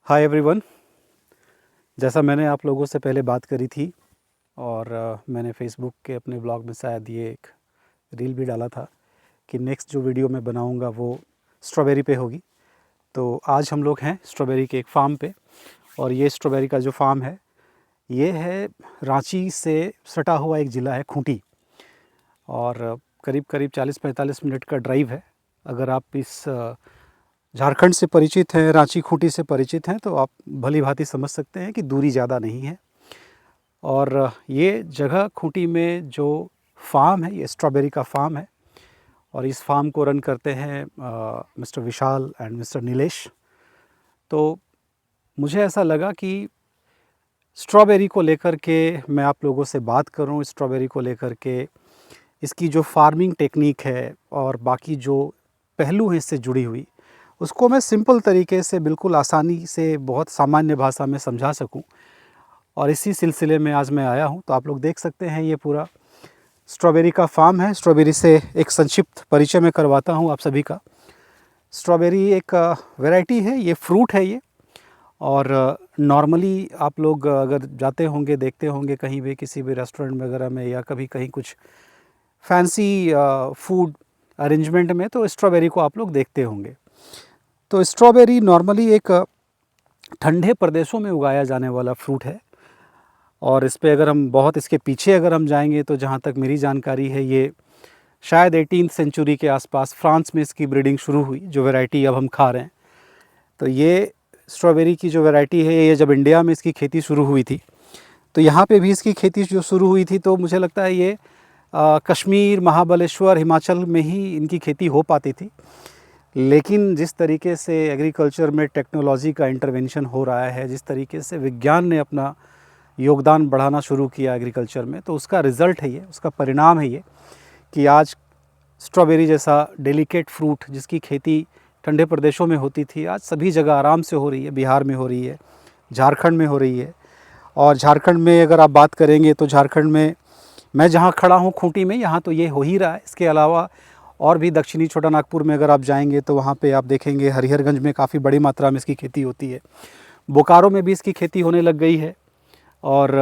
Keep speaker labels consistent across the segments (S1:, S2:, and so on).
S1: Hi everyone. जैसा मैंने आप लोगों से पहले बात करी थी और मैंने फेसबुक के अपने ब्लॉग में शायद ये एक रील भी डाला था कि नेक्स्ट जो वीडियो मैं बनाऊंगा वो स्ट्रॉबेरी पे होगी। तो आज हम लोग हैं स्ट्रॉबेरी के एक फार्म पे और ये स्ट्रॉबेरी का जो फार्म है ये है रांची से सटा हुआ एक ज़िला है खूंटी और करीब करीब 40-45 मिनट का ड्राइव है। अगर आप इस झारखंड से परिचित हैं, रांची खूंटी से परिचित हैं तो आप भली भांति समझ सकते हैं कि दूरी ज़्यादा नहीं है। और ये जगह खूंटी में जो फार्म है ये स्ट्रॉबेरी का फार्म है और इस फार्म को रन करते हैं mister Vishal and mister Nilesh. तो मुझे ऐसा लगा कि स्ट्रॉबेरी को लेकर के मैं आप लोगों से बात करूं, स्ट्रॉबेरी को लेकर के इसकी जो फार्मिंग टेक्निक है और बाकी जो पहलू हैं इससे जुड़ी हुई, उसको मैं सिंपल तरीके से बिल्कुल आसानी से बहुत सामान्य भाषा में समझा सकूं। और इसी सिलसिले में आज मैं आया हूं। तो आप लोग देख सकते हैं ये पूरा स्ट्रॉबेरी का फार्म है। स्ट्रॉबेरी से एक संक्षिप्त परिचय मैं करवाता हूं आप सभी का। स्ट्रॉबेरी एक वैरायटी है, ये फ्रूट है ये। और नॉर्मली आप लोग अगर जाते होंगे, देखते होंगे कहीं भी किसी भी रेस्टोरेंट वगैरह में या कभी कहीं कुछ फैंसी फूड अरेंजमेंट में तो स्ट्रॉबेरी को आप लोग देखते होंगे। तो स्ट्रॉबेरी नॉर्मली एक ठंडे प्रदेशों में उगाया जाने वाला फ्रूट है और इस पे अगर हम बहुत इसके पीछे अगर हम जाएंगे तो जहाँ तक मेरी जानकारी है ये शायद 18th सेंचुरी के आसपास फ्रांस में इसकी ब्रीडिंग शुरू हुई, जो वैरायटी अब हम खा रहे हैं। तो ये स्ट्रॉबेरी की जो वैरायटी है ये जब इंडिया में इसकी खेती शुरू हुई थी तो यहाँ पे भी इसकी खेती जो शुरू हुई थी तो मुझे लगता है ये कश्मीर, महाबलेश्वर, हिमाचल में ही इनकी खेती हो पाती थी। लेकिन जिस तरीके से एग्रीकल्चर में टेक्नोलॉजी का इंटरवेंशन हो रहा है, जिस तरीके से विज्ञान ने अपना योगदान बढ़ाना शुरू किया एग्रीकल्चर में, तो उसका रिज़ल्ट है ये, उसका परिणाम है ये कि आज स्ट्रॉबेरी जैसा डेलिकेट फ्रूट जिसकी खेती ठंडे प्रदेशों में होती थी आज सभी जगह आराम से हो रही है। बिहार में हो रही है, झारखंड में हो रही है। और झारखंड में अगर आप बात करेंगे तो झारखंड में मैं जहाँ खड़ा हूँ खूंटी में, यहाँ तो ये हो ही रहा है। इसके अलावा और भी दक्षिणी छोटा नागपुर में अगर आप जाएंगे तो वहाँ पे आप देखेंगे हरिहरगंज में काफ़ी बड़ी मात्रा में इसकी खेती होती है। बोकारो में भी इसकी खेती होने लग गई है और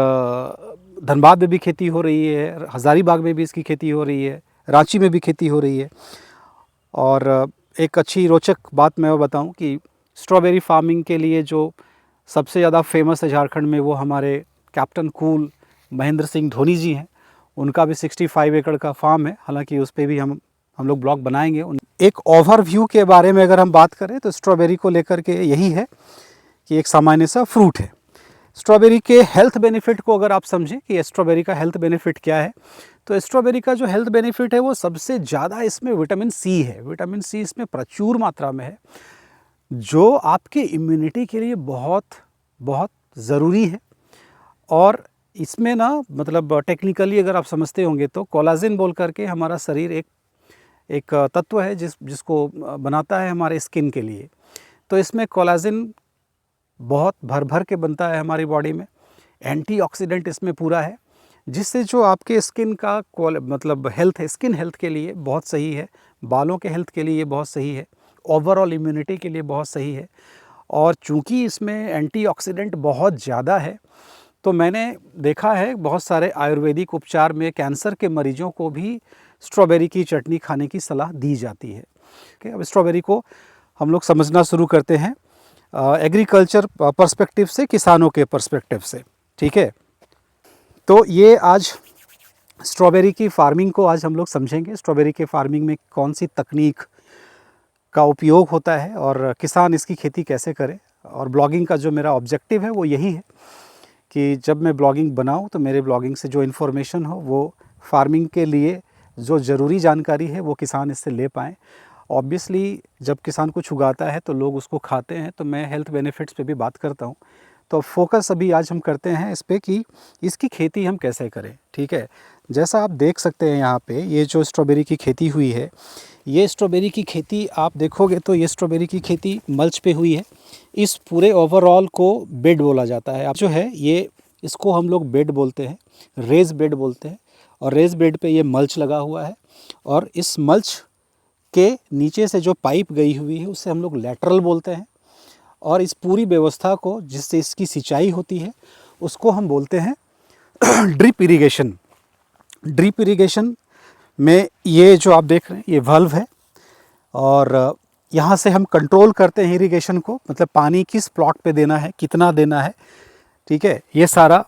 S1: धनबाद में भी खेती हो रही है, हज़ारीबाग में भी इसकी खेती हो रही है, रांची में भी खेती हो रही है। और एक अच्छी रोचक बात मैं बताऊं कि स्ट्रॉबेरी फार्मिंग के लिए जो सबसे ज़्यादा फेमस है झारखंड में वो हमारे कैप्टन कूल महेंद्र सिंह धोनी जी हैं। उनका भी 65 एकड़ का फार्म है, हालांकि उस पर भी हम लोग ब्लॉग बनाएंगे। एक ओवरव्यू के बारे में अगर हम बात करें तो स्ट्रॉबेरी को लेकर के यही है कि एक सामान्य सा फ्रूट है। स्ट्रॉबेरी के हेल्थ बेनिफिट को अगर आप समझें कि स्ट्रॉबेरी का हेल्थ बेनिफिट क्या है, तो स्ट्रॉबेरी का जो हेल्थ बेनिफिट है वो सबसे ज़्यादा इसमें विटामिन सी है। विटामिन सी इसमें प्रचुर मात्रा में है जो आपके इम्यूनिटी के लिए बहुत बहुत ज़रूरी है। और इसमें ना मतलब टेक्निकली अगर आप समझते होंगे तो कोलाजिन बोल करके हमारा शरीर एक तत्व है जिसको बनाता है हमारे स्किन के लिए। तो इसमें कोलाजिन बहुत भर भर के बनता है हमारी बॉडी में। एंटीऑक्सीडेंट इसमें पूरा है जिससे जो आपके स्किन का मतलब हेल्थ है, स्किन हेल्थ के लिए बहुत सही है, बालों के हेल्थ के लिए बहुत सही है, ओवरऑल इम्यूनिटी के लिए बहुत सही है। और चूंकि इसमें एंटीऑक्सीडेंट बहुत ज़्यादा है तो मैंने देखा है बहुत सारे आयुर्वेदिक उपचार में कैंसर के मरीजों को भी स्ट्रॉबेरी की चटनी खाने की सलाह दी जाती है। अब स्ट्रॉबेरी को हम लोग समझना शुरू करते हैं एग्रीकल्चर पर्सपेक्टिव से, किसानों के पर्सपेक्टिव से। ठीक है, तो ये आज स्ट्रॉबेरी की फार्मिंग को आज हम लोग समझेंगे। स्ट्रॉबेरी के फार्मिंग में कौन सी तकनीक का उपयोग होता है और किसान इसकी खेती कैसे करे। और ब्लॉगिंग का जो मेरा ऑब्जेक्टिव है वो यही है कि जब मैं ब्लॉगिंग बनाऊं तो मेरे ब्लॉगिंग से जो इन्फॉर्मेशन हो वो फार्मिंग के लिए जो ज़रूरी जानकारी है वो किसान इससे ले पाएँ। ऑब्वियसली जब किसान कुछ उगाता है तो लोग उसको खाते हैं, तो मैं हेल्थ बेनिफिट्स पे भी बात करता हूँ। तो फोकस अभी आज हम करते हैं इस पे कि इसकी खेती हम कैसे करें। ठीक है, जैसा आप देख सकते हैं यहाँ पे ये जो स्ट्रॉबेरी की खेती हुई है, ये स्ट्रॉबेरी की खेती आप देखोगे तो ये स्ट्रॉबेरी की खेती मल्च पे हुई है। इस पूरे ओवरऑल को बेड बोला जाता है। अब जो है ये इसको हम लोग बेड बोलते हैं, रेज बेड बोलते हैं। और रेज बेड पे ये मल्च लगा हुआ है और इस मल्च के नीचे से जो पाइप गई हुई है उसे हम लोग लैटरल बोलते हैं। और इस पूरी व्यवस्था को जिससे इसकी सिंचाई होती है उसको हम बोलते हैं ड्रिप इरिगेशन। ड्रिप इरिगेशन में ये जो आप देख रहे हैं ये वाल्व है और यहाँ से हम कंट्रोल करते हैं इरिगेशन को, मतलब पानी किस प्लॉट पे देना है, कितना देना है, ठीक है, ये सारा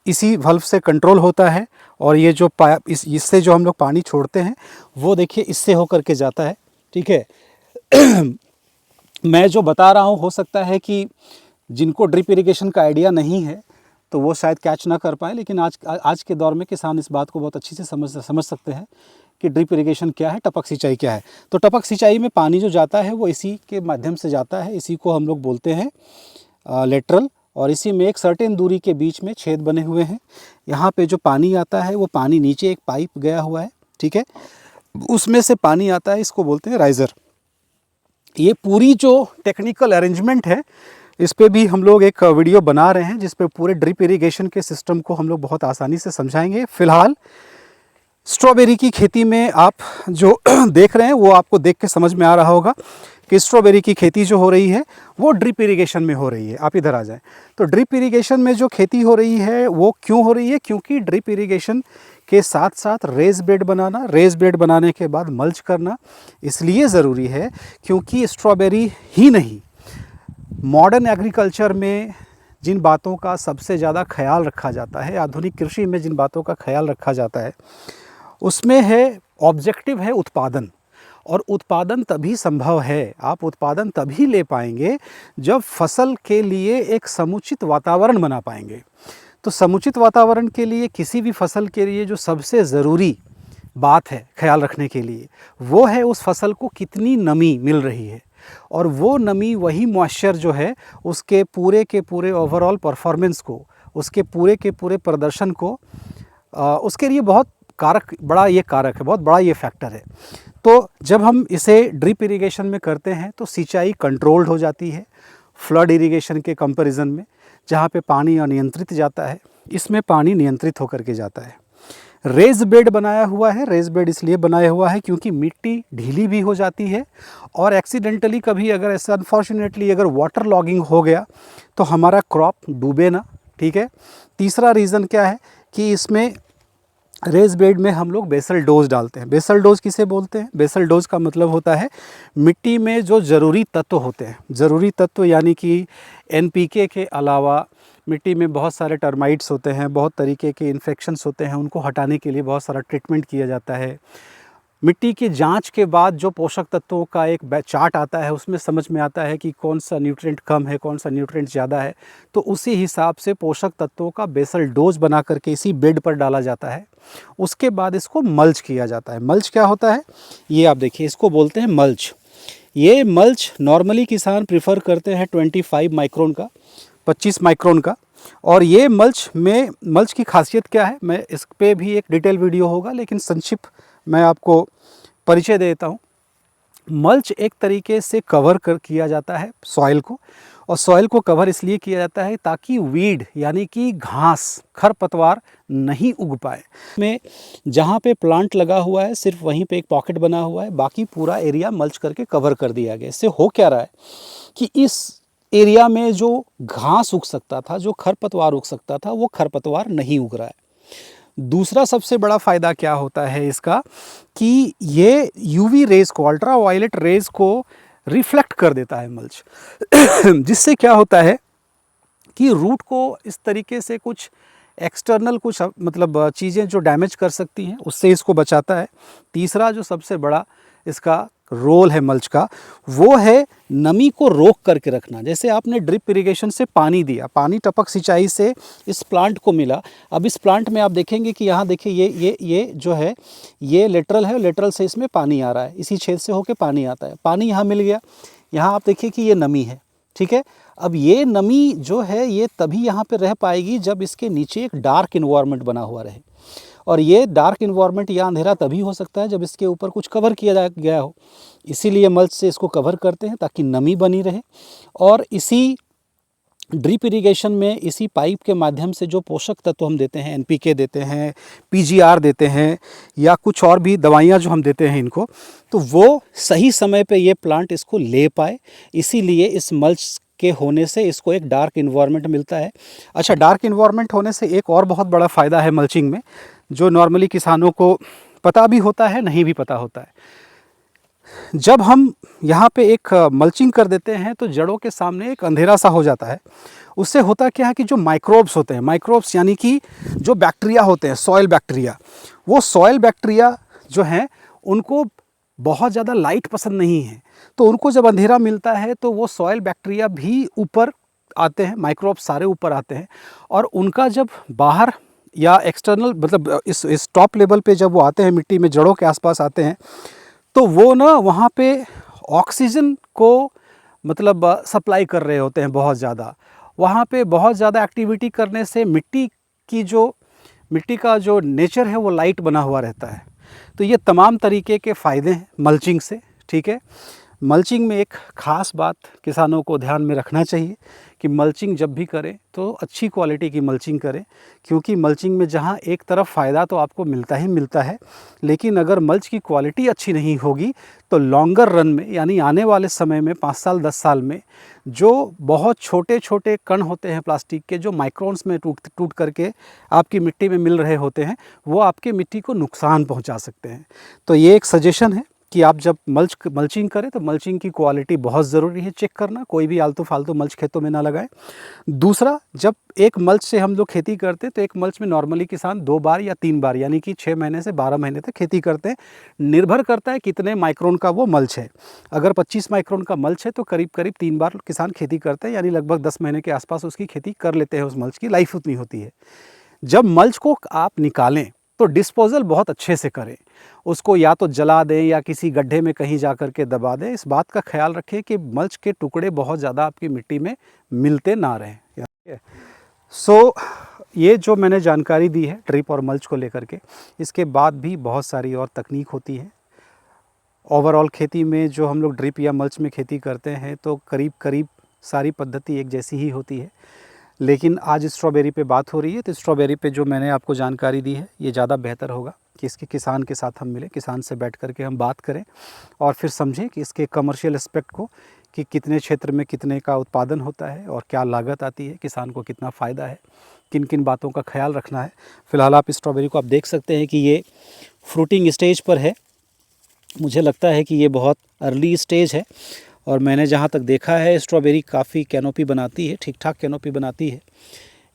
S1: इसी वाल्व से कंट्रोल होता है। और ये जो इससे जो हम लोग पानी छोड़ते हैं वो देखिए इससे होकर के जाता है, ठीक है। मैं जो बता रहा हूँ हो सकता है कि जिनको ड्रिप इरिगेशन का आइडिया नहीं है तो वो शायद कैच ना कर पाए, लेकिन आज के दौर में किसान इस बात को बहुत अच्छी से समझ सकते हैं कि ड्रिप इरिगेशन क्या है, टपक सिंचाई क्या है। तो टपक सिंचाई में पानी जो जाता है वो इसी के माध्यम से जाता है, इसी को हम लोग बोलते हैं लेटरल। और इसी में एक सर्टेन दूरी के बीच में छेद बने हुए हैं। यहाँ पे जो पानी आता है वो पानी नीचे एक पाइप गया हुआ है, ठीक है, उसमें से पानी आता है, इसको बोलते हैं राइज़र। ये पूरी जो टेक्निकल अरेंजमेंट है इस पे भी हम लोग एक वीडियो बना रहे हैं जिस पे पूरे ड्रिप इरिगेशन के सिस्टम को हम लोग बहुत आसानी से समझाएंगे। फ़िलहाल स्ट्रॉबेरी की खेती में आप जो देख रहे हैं वो आपको देख के समझ में आ रहा होगा कि स्ट्रॉबेरी की खेती जो हो रही है वो ड्रिप इरिगेशन में हो रही है। आप इधर आ जाएं तो ड्रिप इरिगेशन में जो खेती हो रही है वो क्यों हो रही है, क्योंकि ड्रिप इरिगेशन के साथ साथ रेज बेड बनाना, रेज बेड बनाने के बाद मल्च करना इसलिए ज़रूरी है क्योंकि स्ट्रॉबेरी ही नहीं, मॉडर्न एग्रीकल्चर में जिन बातों का सबसे ज़्यादा ख्याल रखा जाता है, आधुनिक कृषि में जिन बातों का ख्याल रखा जाता है उसमें है ऑब्जेक्टिव है उत्पादन। और उत्पादन तभी संभव है, आप उत्पादन तभी ले पाएंगे जब फसल के लिए एक समुचित वातावरण बना पाएंगे। तो समुचित वातावरण के लिए किसी भी फसल के लिए जो सबसे ज़रूरी बात है ख्याल रखने के लिए वो है उस फसल को कितनी नमी मिल रही है, और वो नमी वही मॉइस्चर जो है उसके पूरे के पूरे ओवरऑल परफॉर्मेंस को, उसके पूरे के पूरे प्रदर्शन को उसके लिए बहुत बड़ा ये कारक है, बहुत बड़ा ये फैक्टर है। तो जब हम इसे ड्रिप इरिगेशन में करते हैं तो सिंचाई कंट्रोल्ड हो जाती है फ्लड इरिगेशन के कंपैरिजन में, जहाँ पे पानी अनियंत्रित जाता है, इसमें पानी नियंत्रित होकर के जाता है। रेज बेड बनाया हुआ है, रेज बेड इसलिए बनाया हुआ है क्योंकि मिट्टी ढीली भी हो जाती है और एक्सीडेंटली कभी अगर ऐसा अनफॉर्चुनेटली अगर वाटर लॉगिंग हो गया तो हमारा क्रॉप डूबे ना, ठीक है। तीसरा रीज़न क्या है कि इसमें रेज बेड में हम लोग बेसल डोज डालते हैं। बेसल डोज किसे बोलते हैं? बेसल डोज का मतलब होता है मिट्टी में जो ज़रूरी तत्व होते हैं, ज़रूरी तत्व यानी कि NPK के अलावा मिट्टी में बहुत सारे टर्माइट्स होते हैं, बहुत तरीके के इन्फेक्शंस होते हैं, उनको हटाने के लिए बहुत सारा ट्रीटमेंट किया जाता है। मिट्टी की जांच के बाद जो पोषक तत्वों का एक चार्ट आता है उसमें समझ में आता है कि कौन सा न्यूट्रिएंट कम है, कौन सा न्यूट्रिएंट ज़्यादा है, तो उसी हिसाब से पोषक तत्वों का बेसल डोज बना करके इसी बेड पर डाला जाता है। उसके बाद इसको मल्च किया जाता है। मल्च क्या होता है ये आप देखिए, इसको बोलते हैं मल्च। ये मल्च नॉर्मली किसान प्रीफर करते हैं 25 माइक्रोन का, 25 माइक्रोन का। और ये मल्च की खासियत क्या है, मैं इस पे भी एक डिटेल वीडियो होगा, लेकिन संक्षिप्त मैं आपको परिचय देता हूँ। मल्च एक तरीके से कवर किया जाता है सॉइल को, और सॉइल को कवर इसलिए किया जाता है ताकि वीड यानी कि घास, खरपतवार नहीं उग पाए। में जहाँ पे प्लांट लगा हुआ है सिर्फ वहीं पे एक पॉकेट बना हुआ है, बाकी पूरा एरिया मल्च करके कवर कर दिया गया। इससे हो क्या रहा है कि इस एरिया में जो घास उग सकता था, जो खरपतवार उग सकता था, वो खरपतवार नहीं उग रहा है। दूसरा सबसे बड़ा फ़ायदा क्या होता है इसका कि ये यूवी रेज़ को, अल्ट्रा वायलेट रेज़ को रिफ्लेक्ट कर देता है मल्च जिससे क्या होता है कि रूट को इस तरीके से कुछ एक्सटर्नल कुछ मतलब चीज़ें जो डैमेज कर सकती हैं उससे इसको बचाता है। तीसरा जो सबसे बड़ा इसका रोल है मल्च का, वो है नमी को रोक करके रखना। जैसे आपने ड्रिप इरिगेशन से पानी दिया, पानी टपक सिंचाई से इस प्लांट को मिला। अब इस प्लांट में आप देखेंगे कि यहाँ देखिए ये जो है ये लेटरल है, लेटरल से इसमें पानी आ रहा है, इसी छेद से होके पानी आता है, पानी यहाँ मिल गया। यहाँ आप देखिए कि ये नमी है, ठीक है। अब ये नमी जो है ये तभी यहाँ पे रह पाएगी जब इसके नीचे एक डार्क इन्वायरमेंट बना हुआ रहे, और ये डार्क इन्वायरमेंट या अंधेरा तभी हो सकता है जब इसके ऊपर कुछ कवर किया गया हो। इसीलिए मल्च से इसको कवर करते हैं ताकि नमी बनी रहे। और इसी ड्रिप इरिगेशन में इसी पाइप के माध्यम से जो पोषक तत्व हम देते हैं, NPK देते हैं, PGR देते हैं, या कुछ और भी दवाइयाँ जो हम देते हैं इनको, तो वो सही समय पे ये प्लांट इसको ले पाए। इसीलिए इस मल्च के होने से इसको एक डार्क इन्वायरमेंट मिलता है। अच्छा, डार्क इन्वायरमेंट होने से एक और बहुत बड़ा फ़ायदा है मल्चिंग में, जो नॉर्मली किसानों को पता भी होता है, नहीं भी पता होता है। जब हम यहाँ पे एक मल्चिंग कर देते हैं तो जड़ों के सामने एक अंधेरा सा हो जाता है। उससे होता क्या है कि जो माइक्रोब्स होते हैं, माइक्रोब्स यानी कि जो बैक्टीरिया होते हैं, सॉइल बैक्टीरिया, वो सॉइल बैक्टीरिया जो हैं उनको बहुत ज़्यादा लाइट पसंद नहीं है। तो उनको जब अंधेरा मिलता है तो वो सॉइल बैक्टीरिया भी ऊपर आते हैं, माइक्रोब्स सारे ऊपर आते हैं, और उनका जब बाहर या एक्सटर्नल मतलब इस टॉप लेवल पे जब वो आते हैं, मिट्टी में जड़ों के आसपास आते हैं, तो वो ना वहाँ पे ऑक्सीजन को मतलब सप्लाई कर रहे होते हैं बहुत ज़्यादा। वहाँ पे बहुत ज़्यादा एक्टिविटी करने से मिट्टी का जो नेचर है वो लाइट बना हुआ रहता है। तो ये तमाम तरीके के फ़ायदे हैं मल्चिंग से, ठीक है। मल्चिंग में एक ख़ास बात किसानों को ध्यान में रखना चाहिए कि मल्चिंग जब भी करें तो अच्छी क्वालिटी की मल्चिंग करें, क्योंकि मल्चिंग में जहाँ एक तरफ फ़ायदा तो आपको मिलता ही मिलता है, लेकिन अगर मल्च की क्वालिटी अच्छी नहीं होगी तो लॉन्गर रन में, यानी आने वाले समय में 5 साल 10 साल में, जो बहुत छोटे छोटे कण होते हैं प्लास्टिक के, जो माइक्रोन्स में टूट करके आपकी मिट्टी में मिल रहे होते हैं, वो आपकी मिट्टी को नुकसान पहुंचा सकते हैं। तो ये एक सजेशन है कि आप जब मल्चिंग करें तो मल्चिंग की क्वालिटी बहुत ज़रूरी है चेक करना, कोई भी आलतू फालतू मल्च खेतों में ना लगाएं। दूसरा, जब एक मल्च से हम लोग खेती करते हैं तो एक मल्च में नॉर्मली किसान 2 बार या 3 बार, यानी कि 6 महीने से 12 महीने तक खेती करते हैं। निर्भर करता है कितने माइक्रोन का वो मल्च है। अगर 25 माइक्रोन का मल्च है तो करीब करीब 3 बार किसान खेती करते हैं, यानी लगभग 10 महीने के आसपास उसकी खेती कर लेते हैं। उस मल्च की लाइफ उतनी होती है। जब मल्च को आप निकालें तो डिस्पोजल बहुत अच्छे से करें, उसको या तो जला दें या किसी गड्ढे में कहीं जा कर के दबा दें। इस बात का ख्याल रखें कि मल्च के टुकड़े बहुत ज़्यादा आपकी मिट्टी में मिलते ना रहें। सो ये जो मैंने जानकारी दी है ड्रिप और मल्च को लेकर के, इसके बाद भी बहुत सारी और तकनीक होती है। ओवरऑल खेती में जो हम लोग ड्रिप या मल्च में खेती करते हैं तो करीब करीब सारी पद्धति एक जैसी ही होती है, लेकिन आज स्ट्रॉबेरी पे बात हो रही है तो स्ट्रॉबेरी पे जो मैंने आपको जानकारी दी है ये ज़्यादा बेहतर होगा कि इसके किसान के साथ हम मिलें, किसान से बैठ करके हम बात करें और फिर समझें कि इसके कमर्शियल एस्पेक्ट को, कि कितने क्षेत्र में कितने का उत्पादन होता है और क्या लागत आती है, किसान को कितना फ़ायदा है, किन किन बातों का ख्याल रखना है। फ़िलहाल आप स्ट्रॉबेरी को आप देख सकते हैं कि ये फ्रूटिंग स्टेज पर है। मुझे लगता है कि ये बहुत अर्ली स्टेज है और मैंने जहाँ तक देखा है स्ट्रॉबेरी काफ़ी कैनोपी बनाती है, ठीक ठाक कैनोपी बनाती है।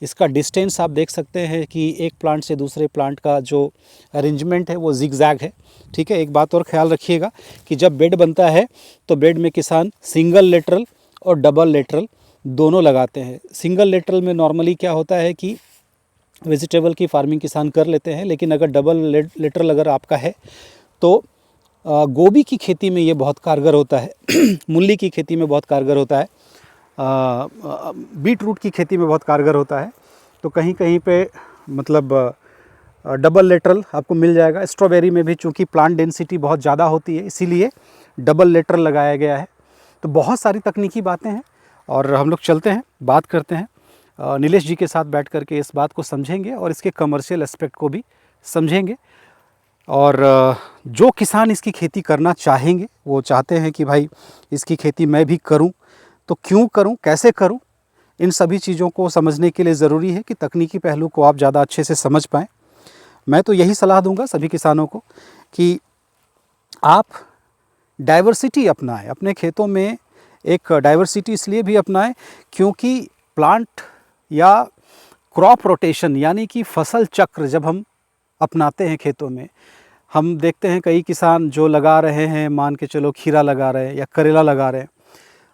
S1: इसका डिस्टेंस आप देख सकते हैं कि एक प्लांट से दूसरे प्लांट का जो अरेंजमेंट है वो जिगजैग है, ठीक है। एक बात और ख्याल रखिएगा कि जब बेड बनता है तो बेड में किसान सिंगल लेटरल और डबल लेटरल दोनों लगाते हैं। सिंगल लेटरल में नॉर्मली क्या होता है कि वेजिटेबल की फार्मिंग किसान कर लेते हैं, लेकिन अगर डबल लेटरल अगर आपका है तो गोभी की खेती में ये बहुत कारगर होता है मूली की खेती में बहुत कारगर होता है, बीट रूट की खेती में बहुत कारगर होता है। तो कहीं कहीं पे मतलब डबल लेटरल आपको मिल जाएगा। स्ट्रॉबेरी में भी चूँकि प्लांट डेंसिटी बहुत ज़्यादा होती है इसीलिए डबल लेटरल लगाया गया है। तो बहुत सारी तकनीकी बातें हैं और हम लोग चलते हैं, बात करते हैं नीलेश जी के साथ बैठ करके इस बात को समझेंगे और इसके कमर्शियल एस्पेक्ट को भी समझेंगे। और जो किसान इसकी खेती करना चाहेंगे, वो चाहते हैं कि भाई इसकी खेती मैं भी करूं, तो क्यों करूं, कैसे करूं, इन सभी चीज़ों को समझने के लिए ज़रूरी है कि तकनीकी पहलू को आप ज़्यादा अच्छे से समझ पाएँ। मैं तो यही सलाह दूंगा सभी किसानों को कि आप डाइवर्सिटी अपनाएं अपने खेतों में। एक डाइवर्सिटी इसलिए भी अपनाएं क्योंकि प्लांट या क्रॉप रोटेशन यानी कि फसल चक्र जब हम अपनाते हैं खेतों में, हम देखते हैं कई किसान जो लगा रहे हैं, मान के चलो खीरा लगा रहे हैं या करेला लगा रहे हैं,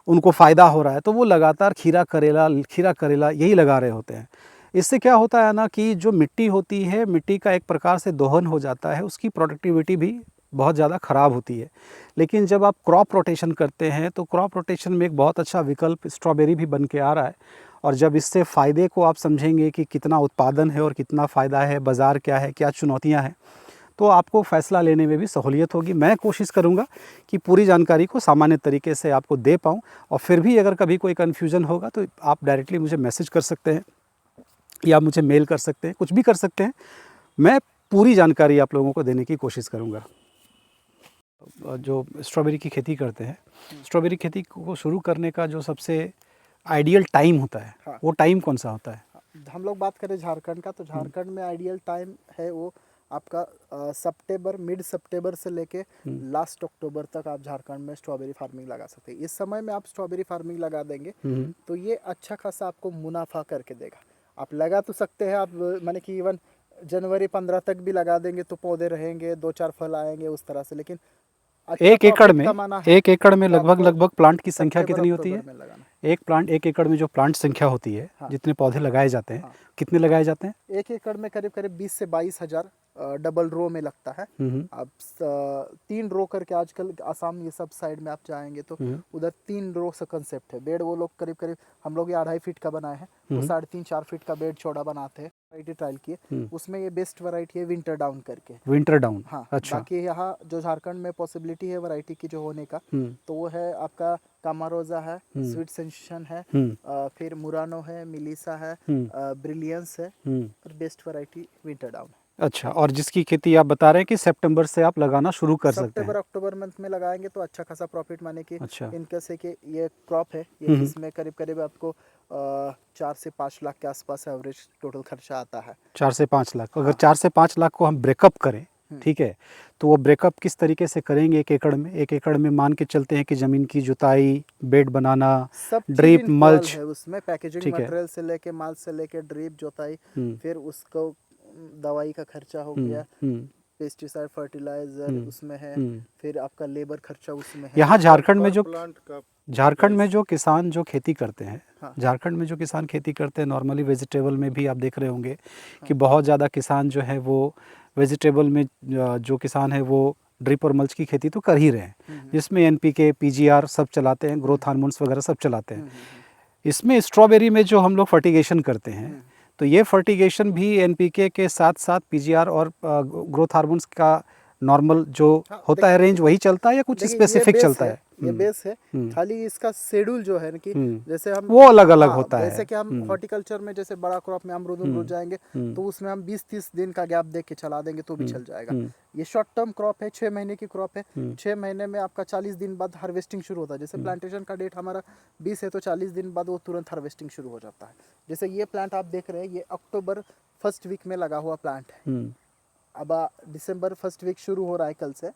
S1: उनको फ़ायदा हो रहा है तो वो लगातार खीरा करेला यही लगा रहे होते हैं। इससे क्या होता है ना कि जो मिट्टी होती है, मिट्टी का एक प्रकार से दोहन हो जाता है, उसकी प्रोडक्टिविटी भी बहुत ज़्यादा ख़राब होती है। लेकिन जब आप क्रॉप रोटेशन करते हैं तो क्रॉप रोटेशन में एक बहुत अच्छा विकल्प स्ट्रॉबेरी भी बन के आ रहा है। और जब इससे फ़ायदे को आप समझेंगे कि कितना उत्पादन है और कितना फ़ायदा है, बाज़ार क्या है, क्या चुनौतियाँ हैं, तो आपको फ़ैसला लेने में भी सहूलियत होगी। मैं कोशिश करूँगा कि पूरी जानकारी को सामान्य तरीके से आपको दे पाऊँ, और फिर भी अगर कभी कोई कन्फ्यूज़न होगा तो आप डायरेक्टली मुझे मैसेज कर सकते हैं या मुझे मेल कर सकते हैं, कुछ भी कर सकते हैं। मैं पूरी जानकारी आप लोगों को देने की कोशिश करूँगा। जो स्ट्रॉबेरी की खेती करते हैं, स्ट्रॉबेरी खेती को शुरू करने का जो सबसे आइडियल टाइम होता है,
S2: हाँ।
S1: वो टाइम कौन सा होता है?
S2: हम लोग बात करें झारखंड का, तो झारखंड में आइडियल टाइम है वो आपका सितंबर, मिड सितंबर से लेके लास्ट अक्टूबर तक आप झारखंड में स्ट्रॉबेरी फार्मिंग लगा सकते हैं। इस समय में आप स्ट्रॉबेरी फार्मिंग लगा देंगे तो ये अच्छा खासा आपको मुनाफा करके देगा। आप लगा तो सकते हैं, आप माने कि इवन जनवरी 15 तक भी लगा देंगे तो पौधे रहेंगे, 2-4 फल आएंगे उस तरह से, लेकिन अच्छा
S1: एक एकड़
S2: प्रॉफिट
S1: में,
S2: कमाना है
S1: एक एकड़ में
S2: तो
S1: लगभग
S2: आपको
S1: लगभग प्लांट की संख्या
S2: सितंबर
S1: कितनी होती है?
S2: अक्टूबर में लगाना
S1: एक एकड़ में जो प्लांट संख्या होती है,
S2: हाँ।
S1: जितने पौधे लगाए जाते हैं,
S2: हाँ।
S1: कितने लगाए जाते हैं?
S2: 1 एकड़ में करीब करीब 20 से 22 हजार डबल रो में लगता है। अब 3 रो करके आजकल आसाम ये सब साइड में आप जाएंगे तो उधर 3 रो से कंसेप्ट है। बेड वो लोग करीब करीब, हम लोग ये 2.5 फीट का बनाए हैं, वो 3.5-4 फीट का बेड चौड़ा बनाते हैं। वैरायटी ट्रायल किए, उसमें ये बेस्ट वैरायटी है विंटर डाउन करके।
S1: विंटर डाउन,
S2: हाँ।
S1: अच्छा।
S2: बाकी यहाँ जो झारखंड में पॉसिबिलिटी है वैरायटी की जो होने का, तो वो है आपका कामारोजा है, स्वीट सेंसेशन है, फिर मुरानो है, मिलिसा है, ब्रिलियंस है, और बेस्ट वैरायटी विंटर डाउन है।
S1: अच्छा, और जिसकी खेती आप बता रहे हैं कि सितंबर से आप लगाना शुरू कर सकते हैं?
S2: सितंबर अक्टूबर मंथ में लगाएंगे तो अच्छा खासा प्रॉफिट, माने कि
S1: अच्छा।
S2: इनके से कि ये क्रॉप है, ये इसमें करीब करीब आपको 4 से 5 लाख के आसपास एवरेज टोटल खर्चा आता है।
S1: 4 से 5 लाख। अगर
S2: हाँ।
S1: 4 से 5 लाख को हम ब्रेकअप करें, ठीक है, तो वो ब्रेकअप किस तरीके से करेंगे? एक एकड़ में, एक एकड़ में मान के चलते हैं कि ज़मीन की जुताई, बेड बनाना,
S2: सब
S1: ड्रिप, मल्च,
S2: है उसमें, पैकेजिंग
S1: ठीक है,
S2: मटेरियल से लेके माल से लेके ड्रिप, जोताई, फिर उसको दवाई का खर्चा हो गया, पेस्टिसाइड, फर्टिलाइजर उसमें है, फिर आपका लेबर खर्चा उसमें है।
S1: यहाँ झारखंड में जो
S2: प्लांट का
S1: झारखंड में जो किसान जो खेती करते हैं,
S2: हाँ।
S1: झारखंड में जो किसान खेती करते हैं, नॉर्मली वेजिटेबल में भी आप देख रहे होंगे कि बहुत ज़्यादा किसान जो है वो वेजिटेबल में, जो किसान है वो ड्रिप और मल्च की खेती तो कर ही रहे हैं, जिसमें एनपीके, पीजीआर सब चलाते हैं, ग्रोथ हार्मोन्स वगैरह सब चलाते हैं। इसमें स्ट्रॉबेरी में जो हम लोग फर्टिगेशन करते हैं, तो ये फर्टिगेशन भी एनपीके के साथ साथ पीजीआर और ग्रोथ हार्मोन्स का नॉर्मल जो होता है रेंज वही चलता है या कुछ स्पेसिफिक चलता है?
S2: ये बेस है, खाली इसका शेड्यूल जो है कि जैसे हम
S1: वो अलग अलग होता है।
S2: जैसे कि हम हॉर्टिकल्चर में जैसे बड़ा क्रॉप में अमरूद जाएंगे तो उसमें हम 20-30 दिन का गैप देख के चला देंगे तो भी चल जाएगा। ये शॉर्ट टर्म क्रॉप है, 6 महीने की क्रॉप है, 6 महीने में आपका 40 दिन बाद हार्वेस्टिंग शुरू होता है। जैसे प्लांटेशन का डेट हमारा 20 है तो 40 दिन बाद वो तुरंत हार्वेस्टिंग शुरू हो जाता है। जैसे ये प्लांट आप देख रहे हैं, ये अक्टूबर फर्स्ट वीक में लगा हुआ प्लांट है। अब दिसंबर फर्स्ट वीक शुरू हो रहा है कल से,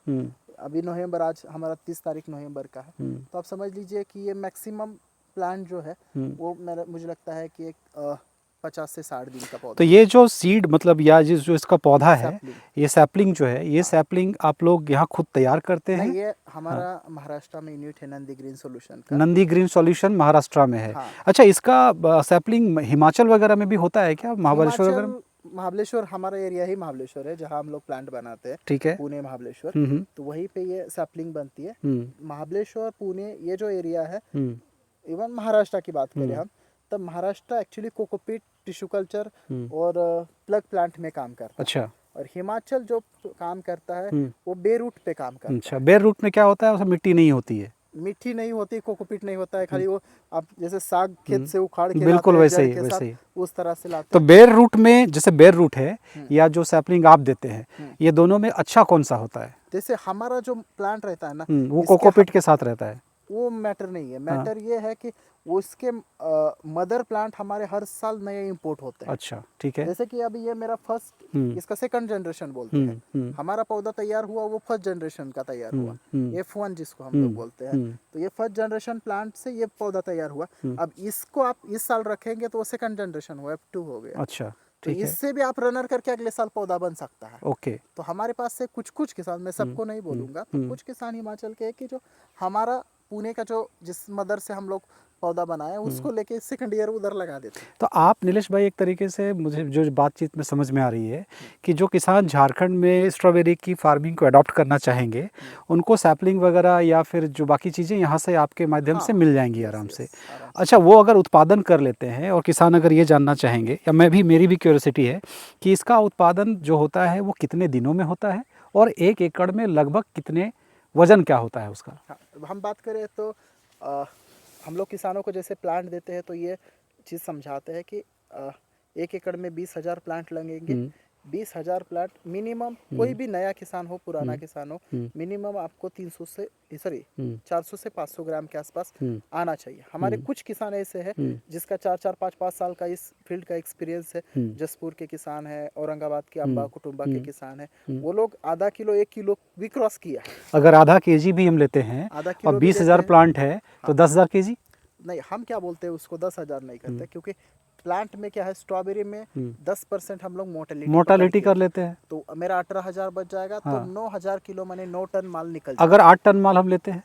S2: अभी नवंबर, आज हमारा 30 तारीख नवंबर का है, तो आप समझ लीजिए कि ये मैक्सिमम प्लांट जो है वो मुझे लगता है कि एक 50 से 60 दिन का पौधा।
S1: तो ये जो सीड मतलब या जो इसका पौधा है, ये सैपलिंग जो है, ये सैपलिंग आप लोग यहाँ खुद तैयार करते हैं?
S2: ये हमारा महाराष्ट्र में यूनिट है नंदी ग्रीन सॉल्यूशन का।
S1: नंदी ग्रीन सॉल्यूशन महाराष्ट्र में है।
S2: हाँ।
S1: अच्छा, इसका सैपलिंग हिमाचल वगैरह में भी होता है क्या? महाबलेश्वर वगैरह?
S2: महाबलेश्वर हमारा एरिया ही महाबलेश्वर है जहाँ हम लोग प्लांट बनाते हैं।
S1: ठीक है।
S2: पुणे महाबलेश्वर, तो वहीं पे ये सैपलिंग बनती है। महाबलेश्वर, पुणे, ये जो एरिया है, इवन महाराष्ट्र की बात करें हम, तब Maharashtra actually cocopeat, tissue culture और प्लग प्लांट में काम करता है। अच्छा। और हिमाचल जो काम करता है वो बेर रूट पे काम करता है।
S1: अच्छा, बेर रूट में क्या होता है? उसमें मिट्टी नहीं होती है,
S2: मिट्टी नहीं होती, कोकोपीट नहीं होता है, खाली वो आप जैसे साग खेत से उखाड़ के
S1: बिल्कुल
S2: लाते हैं,
S1: वैसे ही
S2: उस तरह से लाते
S1: तो बेर रूट में, जैसे बेर रूट है या जो सैपलिंग आप देते हैं, ये दोनों में अच्छा कौन सा होता है?
S2: जैसे हमारा जो प्लांट रहता है ना,
S1: वो कोकोपीट के साथ रहता है,
S2: वो मैटर नहीं है। मैटर ये है कि उसके मदर प्लांट हमारे हर साल नए इंपोर्ट होते हैं।
S1: अच्छा, ठीक है।
S2: जैसे कि अभी ये मेरा फर्स्ट, इसका सेकंड जनरेशन बोलते हैं। हमारा पौधा तैयार हुआ वो फर्स्ट जनरेशन का तैयार हुआ, F1 जिसको हम लोग बोलते हैं। तो ये फर्स्ट जनरेशन प्लांट से ये पौधा तैयार हुआ। अब इसको आप इस साल रखेंगे तो वो सेकंड जनरेशन हुआ, F2 हो गया।
S1: अच्छा,
S2: तो इससे भी आप रनर करके अगले साल पौधा बन सकता है।
S1: ओके।
S2: तो हमारे पास से कुछ किसान, मैं सबको नहीं बोलूंगा, तो कुछ किसान हिमाचल के कि जो हमारा पुणे का जो जिस मदर से हम लोग पौधा बनाया उसको लेके सेकंड ईयर उधर लगा देते हैं।
S1: तो आप नीलेश भाई, एक तरीके से मुझे जो बातचीत में समझ में आ रही है कि जो किसान झारखंड में स्ट्रॉबेरी की फार्मिंग को अडॉप्ट करना चाहेंगे, उनको सैपलिंग वगैरह या फिर जो बाकी चीज़ें यहाँ से आपके माध्यम से मिल जाएंगी आराम से। अच्छा, वो अगर उत्पादन कर लेते हैं और किसान अगर ये जानना चाहेंगे, या मेरी भी क्यूरियोसिटी है कि इसका उत्पादन जो होता है वो कितने दिनों में होता है और 1 एकड़ में लगभग कितने वजन क्या होता है उसका?
S2: हम बात करें तो हम लोग किसानों को जैसे प्लांट देते हैं तो ये चीज़ समझाते हैं कि 1 एकड़ में 20,000 प्लांट लगेंगे। 20,000 प्लांट मिनिमम, कोई भी नया किसान हो पुराना किसान हो, मिनिमम आपको 400 से 500 ग्राम के आसपास आना चाहिए। हमारे कुछ किसान ऐसे हैं जिसका 4-4, 5-5 साल का इस फील्ड का एक्सपीरियंस है। जसपुर के किसान है, औरंगाबाद के अम्बा कुटुंबा के किसान है, वो लोग आधा किलो 1 किलो भी क्रॉस किया है।
S1: अगर आधा केजी भी हम लेते हैं
S2: आधा
S1: और
S2: किलो भी
S1: 20,000
S2: लेते हैं।
S1: प्लांट है तो 10,000 केजी।
S2: नहीं, हम क्या बोलते हैं उसको 10,000 नहीं करते, क्योंकि प्लांट में क्या है, स्ट्रॉबेरी में 10% हम लोग
S1: मोर्टालिटी कर लेते हैं।
S2: तो मेरा 18,000 बच जाएगा।
S1: हाँ।
S2: तो 9,000 किलो माने 9 टन माल निकल
S1: अगर 8 टन माल हम लेते हैं,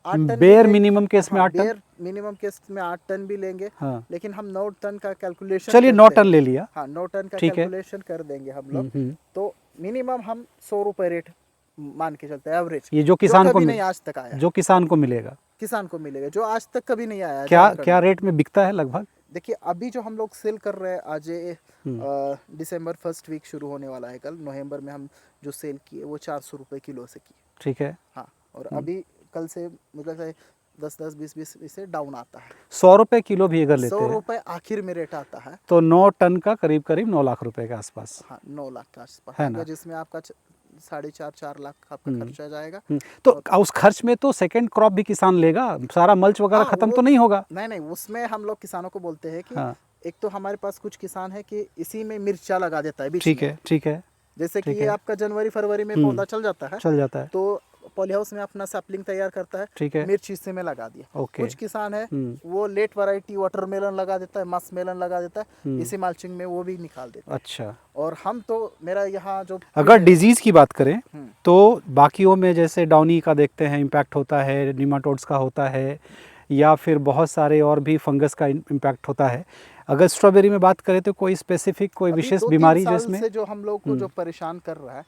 S2: 8 टन
S1: बेयर मिनिमम केस में 8 टन,
S2: बेयर मिनिमम केस में 8 टन भी लेंगे।
S1: हाँ।
S2: लेकिन हम 9 टन का कैलकुलेशन,
S1: चलिए 9 टन ले लिया।
S2: हाँ 9 टन का
S1: ठीक है।
S2: कैलकुलेशन कर देंगे हम लोग। तो मिनिमम हम 100 रुपए रेट मान के चलते हैं एवरेज,
S1: ये जो किसान को
S2: नहीं आज तक आया,
S1: जो किसान को मिलेगा,
S2: किसान को मिलेगा, जो आज तक कभी नहीं आया।
S1: क्या रेट में बिकता है लगभग?
S2: देखिए अभी जो हम लोग सेल कर रहे हैं, आज दिसंबर फर्स्ट वीक शुरू होने वाला है, कल नवंबर में हम जो सेल किए वो 400 रुपये किलो से किए।
S1: ठीक है।
S2: हाँ, और अभी कल से मतलब 10-10, 20-20 से डाउन आता है।
S1: 100 रुपए किलो भी अगर लेते
S2: 100
S1: हैं
S2: रुपये आखिर में रेट आता है,
S1: तो 9 टन का करीब करीब 9 लाख रुपए के आसपास।
S2: हाँ 9 लाख के आसपास
S1: है ना?
S2: जिसमें आपका 4.5-4 लाख आपका खर्चा जाएगा।
S1: तो उस खर्च में तो सेकंड क्रॉप भी किसान लेगा, सारा मल्च वगैरह
S2: हाँ,
S1: खत्म तो नहीं होगा?
S2: नहीं, उसमें हम लोग किसानों को बोलते हैं कि
S1: हाँ।
S2: एक तो हमारे पास कुछ किसान है कि इसी में मिर्चा लगा देता है बीच
S1: ठीक
S2: में।
S1: है, ठीक है,
S2: जैसे कि
S1: ठीक
S2: ये
S1: है।
S2: आपका जनवरी फरवरी में पौधा चल जाता है,
S1: चल जाता है।
S2: तो पॉली हाउस में अपना सैपलिंग तैयार करता है,
S1: ठीक है।
S2: मिर्च हिस्से में लगा दिया।
S1: ओके।
S2: कुछ किसान है वो लेट वैरायटी वाटरमेलन लगा देता है, मस्क मेलन लगा देता है, इसी मल्चिंग में वो भी निकाल देता है।
S1: अच्छा।
S2: और हम तो मेरा यहाँ जो
S1: अगर डिजीज की बात करें तो बाकियों में जैसे डाउनी का देखते हैं इम्पैक्ट होता है, निमाटोड्स का होता है, या फिर बहुत सारे और भी फंगस का इम्पैक्ट होता है। अगर स्ट्रॉबेरी में बात करें तो कोई स्पेसिफिक कोई
S2: अभी
S1: विशेष
S2: 2-3
S1: बीमारी
S2: साल
S1: जिसमें
S2: से जो हम लोग को जो परेशान कर रहा है,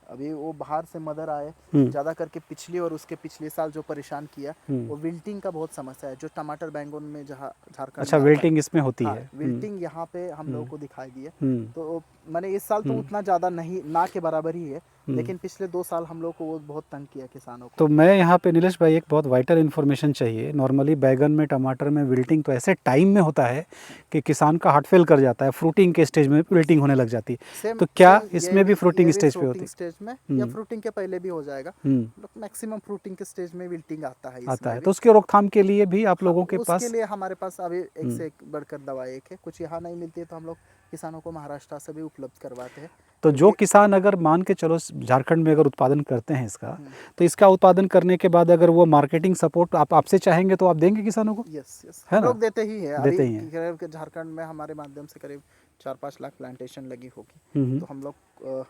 S2: अभी वो बाहर से मदर आए, ज्यादा करके पिछली और उसके पिछले साल जो परेशान किया वो विल्टिंग का बहुत समस्या है, जो टमाटर बैंगन में जहाँ झारखंड
S1: अच्छा,
S2: में आता है।
S1: विल्टिंग इसमें होती
S2: हाँ,
S1: है।
S2: विल्टिंग यहाँ पे हम लोगों को दिखाई दी है। तो मैंने इस साल तो उतना ज्यादा नहीं, ना के बराबर ही है, लेकिन पिछले 2 साल हम लोग को वो बहुत तंग किया किसानों को।
S1: तो मैं यहाँ पे नीलेश भाई एक बहुत वाइटल इन्फॉर्मेशन चाहिए। नॉर्मली बैगन में, टमाटर में विल्टिंग तो ऐसे टाइम में होता है कि किसान का हार्ट फेल कर जाता है, फ्रूटिंग के स्टेज में विल्टिंग होने लग जाती है। तो क्या इसमें भी फ्रूटिंग स्टेज पे होती है?
S2: स्टेज में या फ्रूटिंग के पहले भी हो जाएगा, मैक्सिमम फ्रूटिंग के स्टेज में विल्टिंग आता है।
S1: आता है तो उसके रोकथाम के लिए भी आप लोगों के पास?
S2: उसके लिए हमारे पास अभी एक से एक बढ़कर दवा एक है। कुछ यहाँ नहीं मिलती है तो हम लोग किसानों को महाराष्ट्र से भी उपलब्ध करवाते हैं।
S1: तो जो किसान अगर मान के चलो झारखंड में अगर उत्पादन करते हैं इसका, तो इसका उत्पादन करने के बाद अगर वो मार्केटिंग सपोर्ट आपसे चाहेंगे तो आप देंगे किसानों को?
S2: यस,
S1: है
S2: हम
S1: ना?
S2: लोग देते ही है।
S1: देते ही हैं।
S2: झारखंड में हमारे माध्यम से करीब 4-5 लाख प्लांटेशन लगी होगी, तो हम लोग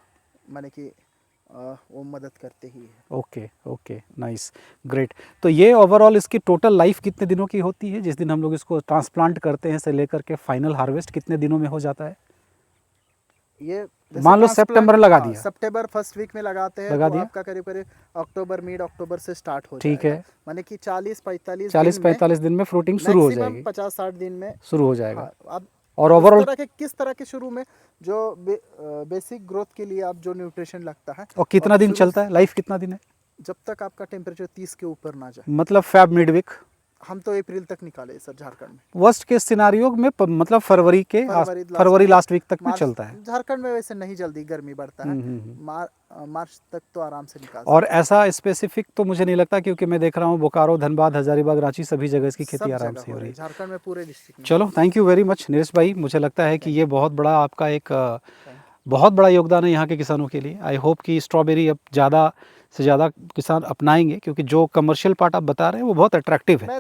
S2: माने कि वो मदद करते ही है।
S1: Okay, nice, great. तो ये ओवरऑल इसकी टोटल लाइफ कितने दिनों की होती है? जिस दिन हम लोग इसको ट्रांसप्लांट करते हैं से लेकर के फाइनल हार्वेस्ट कितने दिनों में हो जाता है?
S2: ये
S1: मान लो सितंबर लगा दिया,
S2: सितंबर फर्स्ट वीक में लगाते हैं,
S1: लगा
S2: तो
S1: दिया।
S2: आपका करीब करीब अक्टूबर, मिड अक्टूबर से स्टार्ट हो
S1: ठीक
S2: जाएगा।
S1: है।
S2: माने कि 40-45
S1: दिन में फ्रूटिंग शुरू हो जाएगी,
S2: 50-60 दिन में
S1: शुरू हो जाएगा।
S2: हाँ, अब
S1: और ओवरऑल
S2: किस तरह के शुरू में जो बेसिक ग्रोथ के लिए आप जो न्यूट्रिशन लगता है,
S1: और कितना दिन चलता है, लाइफ कितना दिन है?
S2: जब तक आपका टेम्परेचर 30 के ऊपर ना जाए।
S1: मतलब फेब मिडवीक?
S2: हम तो अप्रैल तक निकाले सर झारखंड में।
S1: वर्स्ट केस सिनारियो में मतलब फरवरी लास्ट वीक तक में चलता है।
S2: झारखंड में वैसे नहीं जल्दी गर्मी बढ़ता है, मार्च तक तो आराम से निकाल।
S1: और ऐसा स्पेसिफिक तो मुझे नहीं लगता, क्योंकि मैं देख रहा हूँ बोकारो, धनबाद, हजारीबाग, रांची सभी जगह इसकी खेती आराम से हो रही है।
S2: झारखंड में पूरे डिस्ट्रिक्ट में।
S1: चलो, thank you very much Neeraj भाई। मुझे लगता है कि ये बहुत बड़ा आपका एक बहुत बड़ा योगदान है यहाँ के किसानों के लिए। आई होप कि स्ट्रॉबेरी अब ज़्यादा से ज़्यादा किसान अपनाएंगे, क्योंकि जो कमर्शियल पार्ट आप बता रहे हैं वो बहुत अट्रैक्टिव है।